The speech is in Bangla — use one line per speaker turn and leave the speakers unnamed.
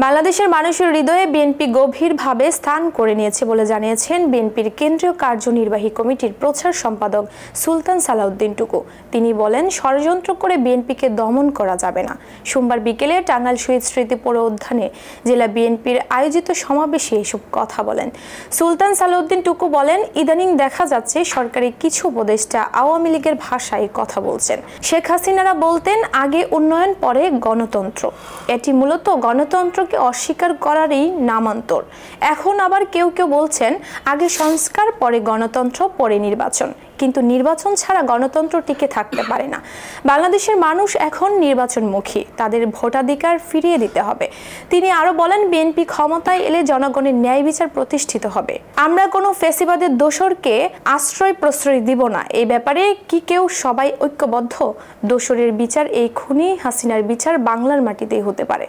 বাংলাদেশের মানুষের হৃদয়ে বিএনপি গভীরভাবে স্থান করে নিয়েছে বলে জানিয়েছেন বিএনপির কেন্দ্রীয় কার্যনির্বাহী কমিটির প্রচার সম্পাদক সুলতান সালাউদ্দিন টুকু। তিনি বলেন, ষড়যন্ত্র করে বিএনপিকে দমন করা যাবে না। সোমবার বিকেলে টাঙ্গাইল শহীদ স্মৃতি পৌর উদ্যানে জেলা বিএনপির আয়োজিত সমাবেশে এসব কথা বলেন সুলতান সালাউদ্দিন টুকু। বলেন, ইদানিং দেখা যাচ্ছে সরকারি কিছু উপদেষ্টা আওয়ামী লীগের ভাষায় কথা বলছেন। শেখ হাসিনারা বলতেন, আগে উন্নয়ন পরে গণতন্ত্র। এটি মূলত গণতন্ত্রকে অস্বীকার করারই নামান্তর। এখন আবার কেউ কেউ বলছেন, আগে সংস্কার পরে গণতন্ত্র পরে নির্বাচন। কিন্তু নির্বাচন ছাড়া গণতন্ত্র টিকে থাকতে পারে না। বাংলাদেশের মানুষ এখন নির্বাচনমুখী, তাদের ভোটাধিকার ফিরিয়ে দিতে হবে। তিনি আরো বলেন, বিএনপি ক্ষমতায় এলে জনগণের ন্যায় বিচার প্রতিষ্ঠিত হবে। আমরা কোনো ফ্যাসিবাদের দোসরকে আশ্রয় প্রশ্রয় দিব না। এই ব্যাপারে কি কেউ সবাই ঐক্যবদ্ধ? দোসরের বিচার, এই খুনি হাসিনার বিচার বাংলার মাটিতেই হতে পারে।